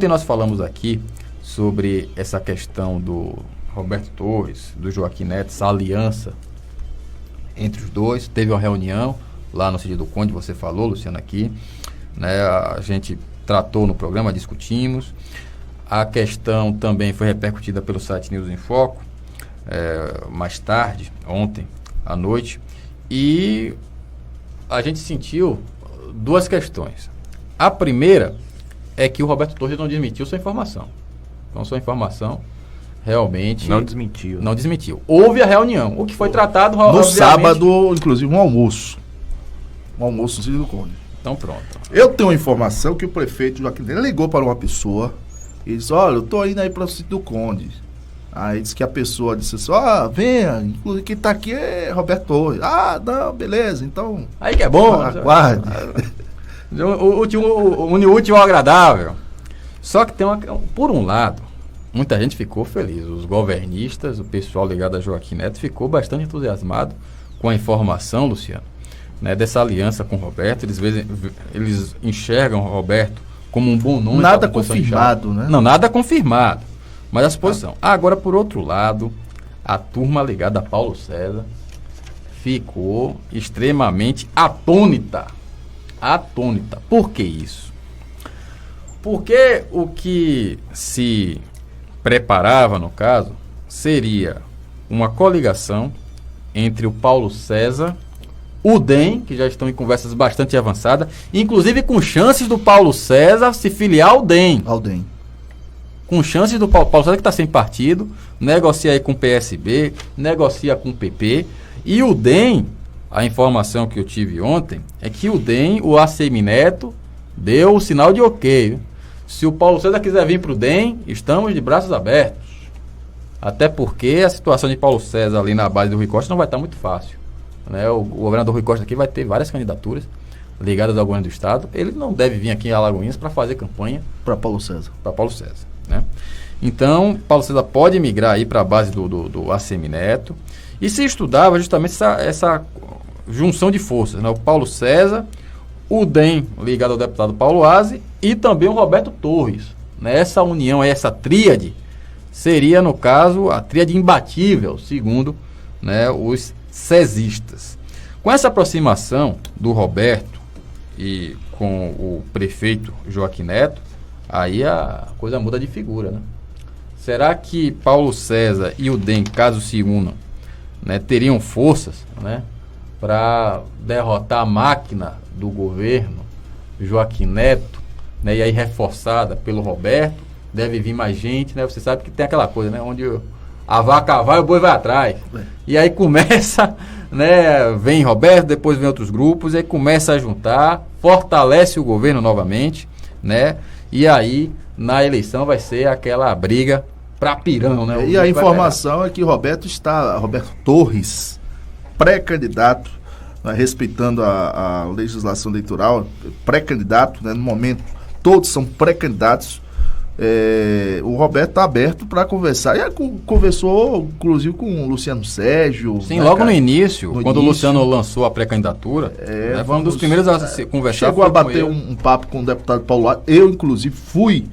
Ontem nós falamos aqui sobre essa questão do Roberto Torres, do Joaquim Neto, essa aliança entre os dois. Teve uma reunião lá no Sítio do Conde, você falou, Luciano, aqui, né? A gente tratou no programa, discutimos. A questão também foi repercutida pelo site News em Foco, mais tarde, ontem à noite, e a gente sentiu duas questões. A primeira é que o Roberto Torres não desmentiu sua informação. Então, sua informação realmente... Não desmentiu. Não desmentiu. Houve a reunião. O que foi tratado... No sábado, inclusive, um almoço. Um almoço no Sítio do Conde. Então, pronto. Eu tenho uma informação que o prefeito Joaquim Neto ligou para uma pessoa e disse, olha, eu tô indo aí para o Sítio do Conde. Aí disse que a pessoa disse assim, venha, inclusive quem tá aqui é Roberto Torres. Ah, não, beleza, então... Aí que é bom. Aguarde. O útil ao agradável. Só que tem por um lado, muita gente ficou feliz. Os governistas, o pessoal ligado a Joaquim Neto ficou bastante entusiasmado com a informação, Luciano, né, dessa aliança com o Roberto. Eles enxergam o Roberto como um bom nome. Nada confirmado, né? Não, nada confirmado. Mas a suposição. Agora, por outro lado, a turma ligada a Paulo César ficou extremamente atônita. Por que isso? Porque o que se preparava, no caso, seria uma coligação entre o Paulo César, o DEM, que já estão em conversas bastante avançadas, inclusive com chances do Paulo César se filiar ao DEM. Com chances do Paulo César, que está sem partido, negocia aí com o PSB, negocia com o PP, e o DEM, a informação que eu tive ontem, é que o DEM, o Assemineto, deu o sinal de ok. Se o Paulo César quiser vir para o DEM, estamos de braços abertos. Até porque a situação de Paulo César ali na base do Rui Costa não vai estar muito fácil, né? O governador Rui Costa aqui vai ter várias candidaturas ligadas ao governo do estado. Ele não deve vir aqui em Alagoinhas para fazer campanha para Paulo César. Né? Então, Paulo César pode migrar aí para a base do Assemineto. E se estudava justamente essa junção de forças, né? O Paulo César, o DEM ligado ao deputado Paulo Aze e também o Roberto Torres, né? Essa união, essa tríade, seria, no caso, a tríade imbatível, segundo, né, os cesistas. Com essa aproximação do Roberto e com o prefeito Joaquim Neto, aí a coisa muda de figura, né? Será que Paulo César e o DEM, caso se unam, né, teriam forças, né, para derrotar a máquina do governo Joaquim Neto, né, e aí reforçada pelo Roberto? Deve vir mais gente, né? Você sabe que tem aquela coisa, né, onde a vaca vai, o boi vai atrás. E aí começa, né, vem Roberto, depois vem outros grupos, aí começa a juntar, fortalece o governo novamente, né? E aí na eleição vai ser aquela briga para pirão, né? E a informação é que Roberto Torres, pré-candidato, né, respeitando a legislação eleitoral, pré-candidato, né, no momento todos são pré-candidatos. O Roberto está aberto para conversar. E conversou, inclusive, com o Luciano Sérgio. Sim, né, logo no início, quando o Luciano lançou a pré-candidatura, né, foi um dos primeiros a conversar. Chegou a bater um papo com o deputado Paulo Aze. Eu, inclusive, fui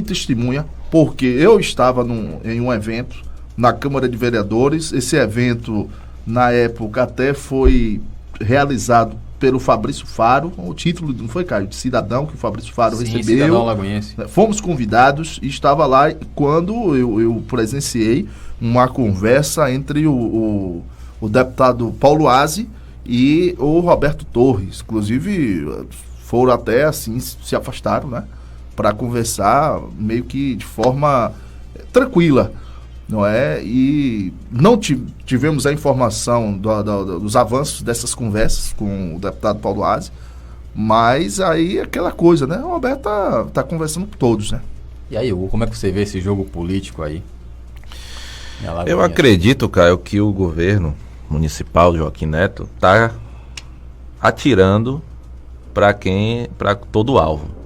testemunha, porque eu estava em um evento na Câmara de Vereadores. Esse evento, na época, até foi realizado pelo Fabrício Faro, o título, não foi, Caio, de cidadão que o Fabrício Faro recebeu. Cidadão alagoense. Fomos convidados e estava lá quando eu presenciei uma conversa entre o deputado Paulo Aze e o Roberto Torres. Inclusive, foram até assim, se afastaram, né, para conversar meio que de forma tranquila, não é? E não tivemos a informação dos avanços dessas conversas com o deputado Paulo Aze, mas aí aquela coisa, né? O Roberto tá conversando com todos, né? E aí, Hugo, como é que você vê esse jogo político aí? Eu acredito, Caio, que o governo municipal de Joaquim Neto está atirando para todo o alvo.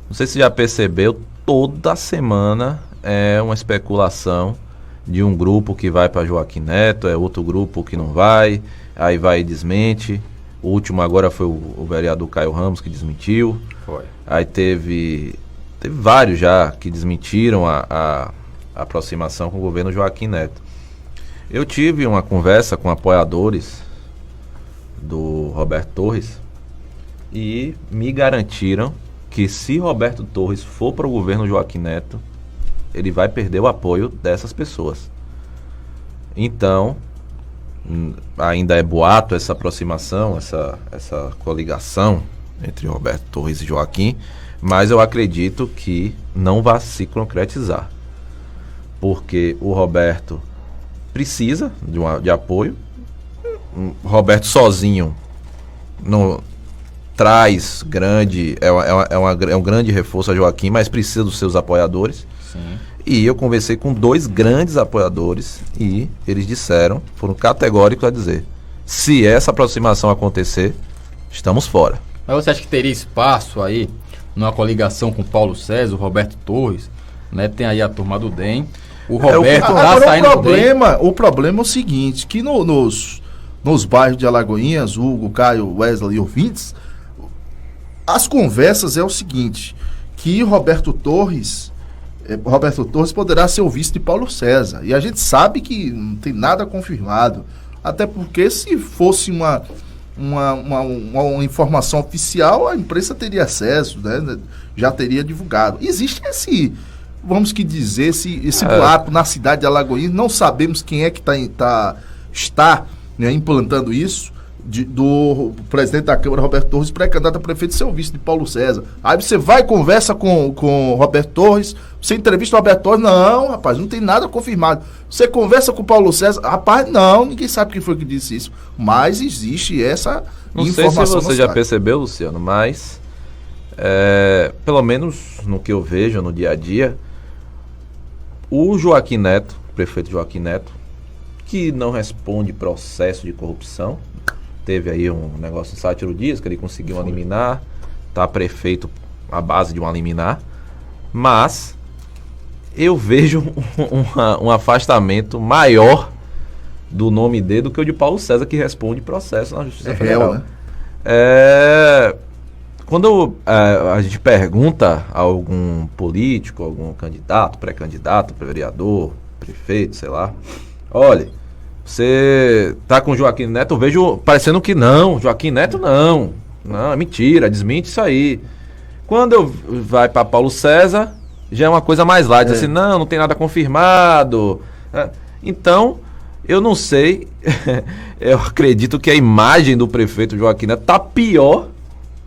Não sei se já percebeu, toda semana é uma especulação de um grupo que vai para Joaquim Neto, é outro grupo que não vai, aí vai e desmente. O último agora foi o vereador Caio Ramos que desmentiu. Foi. Aí teve teve vários já que desmentiram a aproximação com o governo Joaquim Neto. Eu tive uma conversa com apoiadores do Roberto Torres e me garantiram que se Roberto Torres for para o governo Joaquim Neto, ele vai perder o apoio dessas pessoas. Então, ainda é boato essa aproximação, essa coligação entre Roberto Torres e Joaquim, mas eu acredito que não vai se concretizar, porque o Roberto precisa de apoio. Roberto sozinho não traz é um grande reforço a Joaquim, mas precisa dos seus apoiadores. Sim. E eu conversei com 2 grandes apoiadores e eles foram categóricos a dizer: se essa aproximação acontecer, estamos fora. Mas você acha que teria espaço aí numa coligação com Paulo César, o Roberto Torres, né? Tem aí a turma do DEM. O Roberto tá saindo do DEM. O problema é o seguinte, que nos bairros de Alagoinhas, Hugo, Caio, Wesley e ouvintes, as conversas é o seguinte, que Roberto Torres poderá ser o vice de Paulo César. E a gente sabe que não tem nada confirmado. Até porque se fosse uma informação oficial, a imprensa teria acesso, né? Já teria divulgado. Existe esse boato na cidade de Alagoinhas. Não sabemos quem é que está né, implantando isso, do presidente da Câmara, Roberto Torres, pré-candidato a prefeito, ser o vice de Paulo César. Aí você vai e conversa com Roberto Torres, você entrevista o Roberto Torres, não, rapaz, não tem nada confirmado. Você conversa com o Paulo César, rapaz, não, ninguém sabe quem foi que disse isso. Mas existe essa informação. Não sei se você já percebeu, Luciano, mas pelo menos no que eu vejo no dia a dia, o Joaquim Neto, o prefeito Joaquim Neto, que não responde processo de corrupção. Teve aí um negócio no Sátiro Dias, que ele conseguiu uma liminar, tá prefeito à base de uma liminar, mas eu vejo um afastamento maior do nome dele do que o de Paulo César, que responde processo na Justiça Federal. Né? Quando a gente pergunta a algum político, algum candidato, pré-candidato, vereador, prefeito, sei lá, olha, você tá com o Joaquim Neto, eu vejo parecendo que não, Joaquim Neto não, é mentira, desmente isso aí. Quando vai para Paulo César, já é uma coisa mais light, assim, não tem nada confirmado. Então, eu não sei, eu acredito que a imagem do prefeito Joaquim Neto tá pior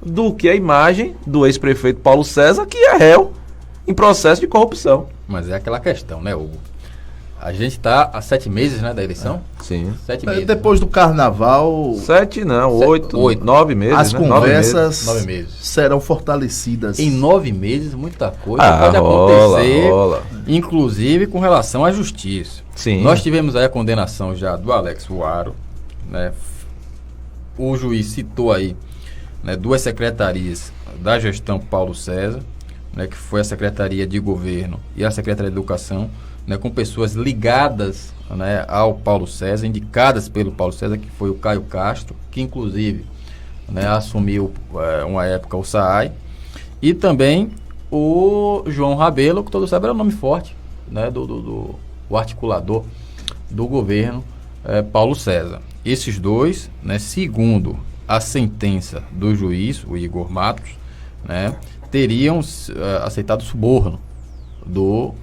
do que a imagem do ex-prefeito Paulo César, que é réu em processo de corrupção. Mas é aquela questão, né, Hugo? A gente está há 7 meses, né, da eleição? Sim. 7 meses. Depois do carnaval... 7 não, 8, 9 meses. As conversas 9 meses. Serão fortalecidas. Em 9 meses, muita coisa pode acontecer, rola. Inclusive com relação à justiça. Sim. Nós tivemos aí a condenação já do Alex Uaro, né? O juiz citou aí, né, 2 secretarias da gestão Paulo César, né, que foi a Secretaria de Governo e a Secretaria de Educação, né, com pessoas ligadas, né, ao Paulo César, indicadas pelo Paulo César, que foi o Caio Castro, que inclusive, né, assumiu uma época o SAAI, e também o João Rabelo, que todos sabem era um nome forte, né, o articulador do governo Paulo César. Esses 2, né, segundo a sentença do juiz, o Igor Matos, né, teriam aceitado suborno do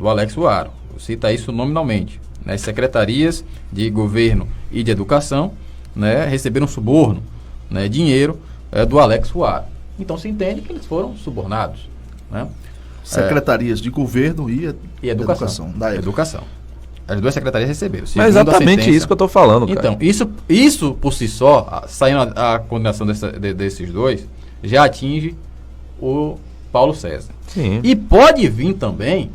Alex Uaro. Cita isso nominalmente. Né? As secretarias de governo e de educação, né, receberam suborno, né, dinheiro do Alex Uaro. Então se entende que eles foram subornados. Né? Secretarias de governo e educação. Educação. As 2 secretarias receberam. É exatamente isso que eu estou falando, cara. Então, isso por si só, saindo a condenação desses 2, já atinge o Paulo César. Sim. E pode vir também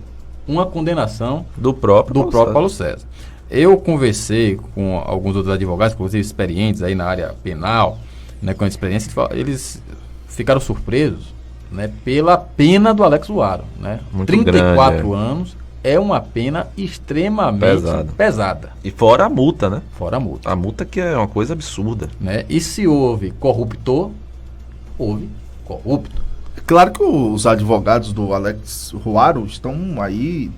uma condenação do próprio Paulo César. Eu conversei com alguns outros advogados, inclusive experientes aí na área penal, né, com a experiência, eles ficaram surpresos, né, pela pena do Alex Uaro. Né? Muito 34 grande, anos é uma pena extremamente pesada. E fora a multa, né? Fora a multa. A multa que é uma coisa absurda. Né? E se houve corruptor, houve corrupto. Claro que os advogados do Alex Ruaro estão aí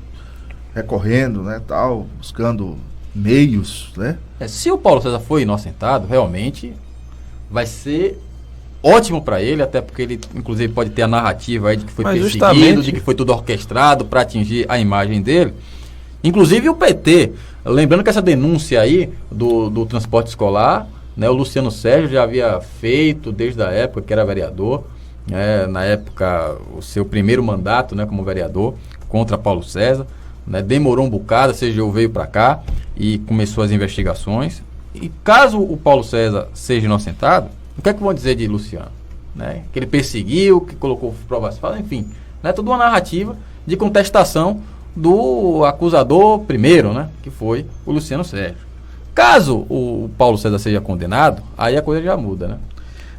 recorrendo, né, tal, buscando meios, né? Se o Paulo César foi inocentado, realmente vai ser ótimo para ele, até porque ele, inclusive, pode ter a narrativa aí de que foi perseguido, de que foi tudo orquestrado para atingir a imagem dele. Inclusive o PT, lembrando que essa denúncia aí do transporte escolar, né, o Luciano Sérgio já havia feito desde a época que era vereador, na época o seu primeiro mandato, né, como vereador contra Paulo César, né, demorou um bocado, a CGU veio para cá e começou as investigações. E caso o Paulo César seja inocentado, o que é que vão dizer de Luciano? Né? Que ele perseguiu, que colocou provas falsas, enfim, né, toda uma narrativa de contestação do acusador primeiro, né, que foi o Luciano Sérgio. Caso o Paulo César seja condenado, aí a coisa já muda, né?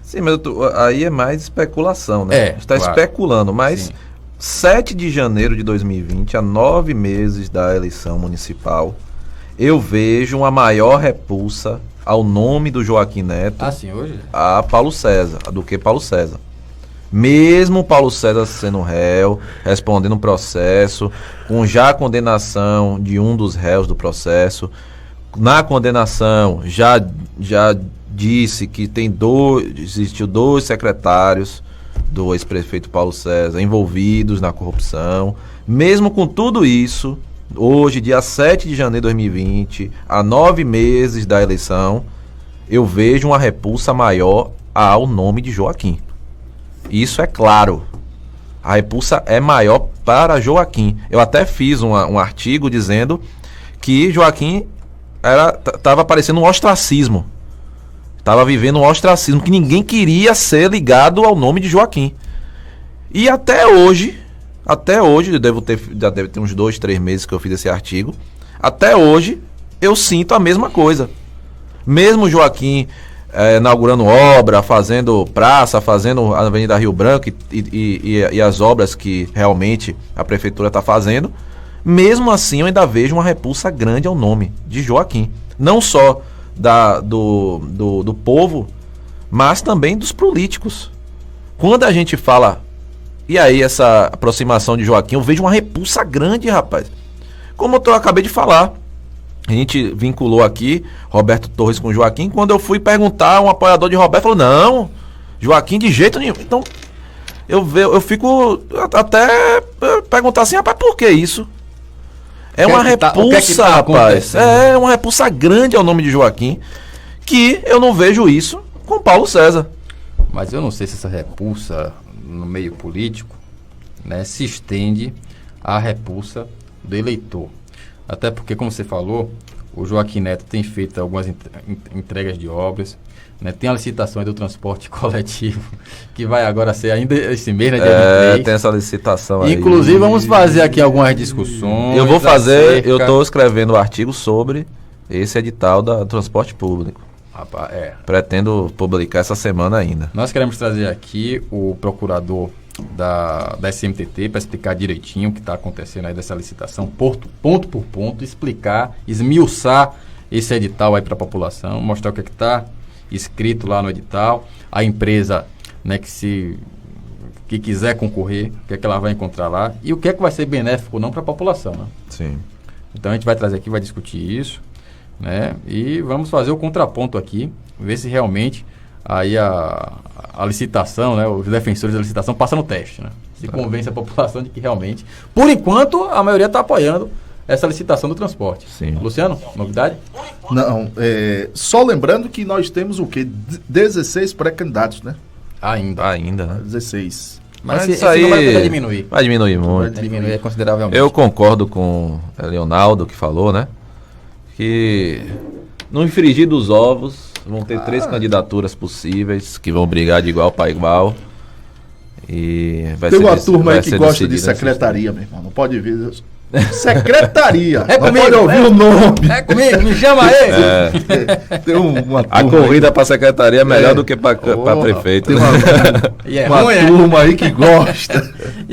Sim, mas aí é mais especulação, né? Está claro, especulando, mas sim. 7 de janeiro de 2020, a 9 meses da eleição municipal, eu vejo uma maior repulsa ao nome do Joaquim Neto a Paulo César, do que Paulo César. Mesmo Paulo César sendo réu, respondendo um processo, com já a condenação de um dos réus do processo, na condenação já disse que existiu 2 secretários do ex-prefeito Paulo César envolvidos na corrupção. Mesmo com tudo isso, hoje, dia 7 de janeiro de 2020, a 9 meses da eleição, eu vejo uma repulsa maior ao nome de Joaquim. Isso é claro. A repulsa é maior para Joaquim. Eu até fiz um artigo dizendo que Joaquim estava parecendo um ostracismo. Estava vivendo um ostracismo, que ninguém queria ser ligado ao nome de Joaquim. E até hoje, já deve ter uns 2, 3 meses que eu fiz esse artigo, até hoje eu sinto a mesma coisa. Mesmo Joaquim inaugurando obra, fazendo praça, fazendo a Avenida Rio Branco e as obras que realmente a prefeitura está fazendo, mesmo assim eu ainda vejo uma repulsa grande ao nome de Joaquim. Não só do povo, mas também dos políticos. Quando a gente fala, e aí essa aproximação de Joaquim, eu vejo uma repulsa grande, rapaz. Como eu acabei de falar, a gente vinculou aqui Roberto Torres com Joaquim. Quando eu fui perguntar, um apoiador de Roberto falou: não, Joaquim de jeito nenhum. Então eu fico até perguntar assim: rapaz, por que isso? É uma repulsa, rapaz. É uma repulsa grande ao nome de Joaquim, que eu não vejo isso com Paulo César. Mas eu não sei se essa repulsa no meio político, né, se estende à repulsa do eleitor. Até porque, como você falou, o Joaquim Neto tem feito algumas entregas de obras, né, tem a licitação do transporte coletivo, que vai agora ser ainda esse mês, né, dia 23. Tem essa licitação aí. Inclusive, vamos fazer aqui algumas discussões. Eu vou fazer, eu estou escrevendo um artigo sobre esse edital do transporte público. Rapaz, pretendo publicar essa semana ainda. Nós queremos trazer aqui o procurador da SMTT para explicar direitinho o que está acontecendo aí dessa licitação, ponto por ponto, explicar, esmiuçar esse edital aí para a população, mostrar o que está escrito lá no edital, a empresa, né, que quiser concorrer, o que é que ela vai encontrar lá e o que é que vai ser benéfico ou não para a população, né? Sim. Então a gente vai trazer aqui, vai discutir isso, né? E vamos fazer o contraponto aqui, ver se realmente aí a licitação, né, os defensores da licitação passam no teste, né? Se convence a população de que realmente, por enquanto, a maioria está apoiando essa licitação do transporte. Sim. Luciano, novidade? Não, só lembrando que nós temos o quê? 16 pré-candidatos, né? Ainda, né? 16. Mas isso aí vai diminuir. Vai diminuir muito. Vai diminuir consideravelmente. Eu concordo com o Leonardo que falou, né? Que no infringir dos ovos vão ter 3 candidaturas possíveis que vão brigar de igual para igual. E vai Tem uma turma aí que gosta de secretaria, meu irmão. Não pode vir. Secretaria. É comigo, pode ouvir o nome. É comigo, me chama aí. Tem uma a corrida para secretaria é melhor do que para prefeito. Tem uma turma aí que gosta.